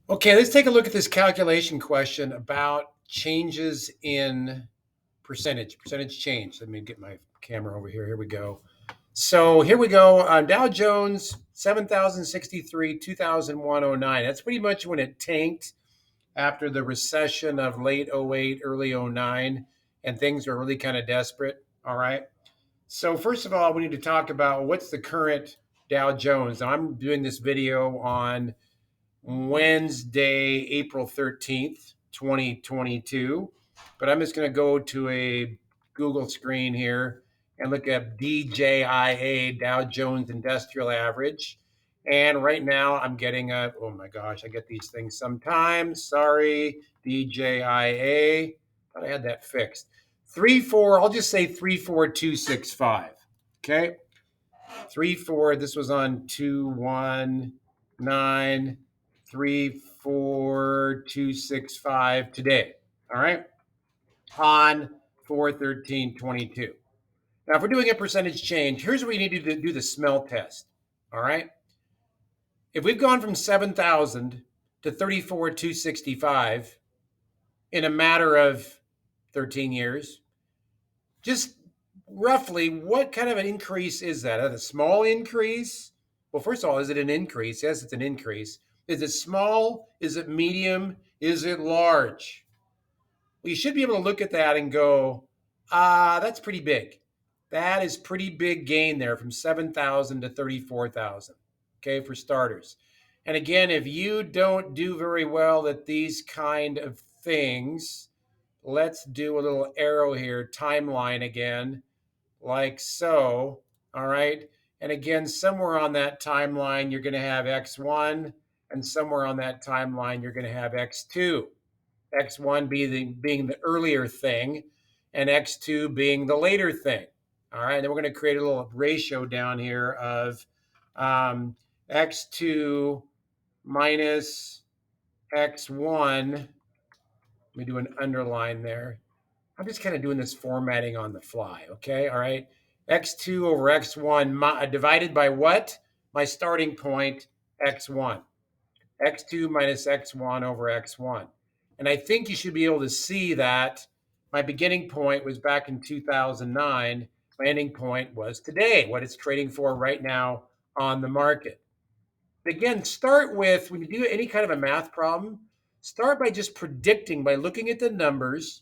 Okay, let's take a look at this calculation question about changes in percentage change. Let me get my camera over here. Here we go. So here we go on Dow Jones, 7,063, 2001, 09. That's pretty much when it tanked after the recession of late '08, early '09, and things were really kind of desperate. All right. So first of all, we need to talk about what's the current Dow Jones. Now, I'm doing this video on Wednesday, April 13th, 2022. But I'm just going to go to a Google screen here and look at DJIA, Dow Jones Industrial Average. And right now I'm getting oh my gosh, I get these things sometimes. Sorry, DJIA. Thought I had that fixed. 3 4, I'll just say 34265. Okay. 3 4, this was on 219 34265 today. All right. On 4/13/22. Now, if we're doing a percentage change, here's what we need to do the smell test. All right. If we've gone from 7,000 to 34,265 in a matter of 13 years, just roughly what kind of an increase is that? A small increase? Well, first of all, is it an increase? Yes, it's an increase. Is it small? Is it medium? Is it large? Well, you should be able to look at that and go, that's pretty big. That is pretty big gain there from 7,000 to 34,000. Okay, for starters. And again, if you don't do very well at these kind of things, let's do a little arrow here, timeline again, like so. All right. And again, somewhere on that timeline, you're going to have X1, and somewhere on that timeline, you're going to have X2. X1 being the earlier thing, and X2 being the later thing. All right. And then we're going to create a little ratio down here of X2 minus X1. Let me do an underline there. I'm just kind of doing this formatting on the fly, okay? All right. X2 over X1 divided by what? My starting point, X1. X2 minus X1 over X1. And I think you should be able to see that my beginning point was back in 2009. My ending point was today, what it's trading for right now on the market. Again, start with, when you do any kind of a math problem, start by just predicting, by looking at the numbers,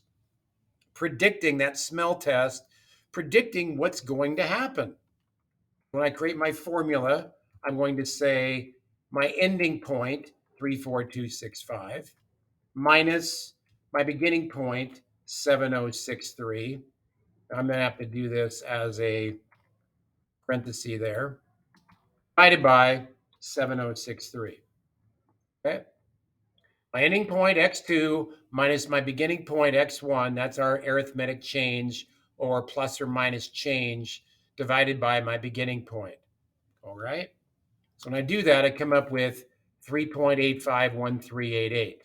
predicting that smell test, predicting what's going to happen. When I create my formula, I'm going to say my ending point, 34265, minus my beginning point, 7063. I'm going to have to do this as a parenthesis there, divided by 7063. Okay. My ending point, X2, minus my beginning point, X1, that's our arithmetic change or plus or minus change, divided by my beginning point. All right. So when I do that, I come up with 3.851388.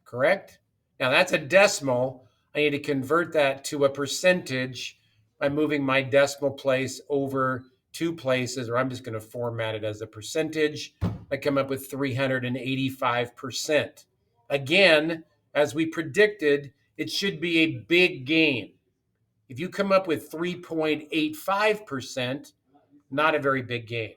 Correct? Now that's a decimal. I need to convert that to a percentage by moving my decimal place over 2 places, or I'm just going to format it as a percentage. I come up with 385%. Again, as we predicted, it should be a big gain. If you come up with 3.85%, not a very big gain.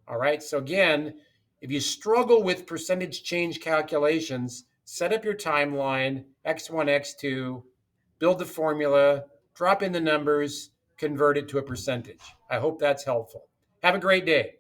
All right. So again, if you struggle with percentage change calculations, set up your timeline, X1, X2, build the formula, drop in the numbers, convert it to a percentage. I hope that's helpful. Have a great day.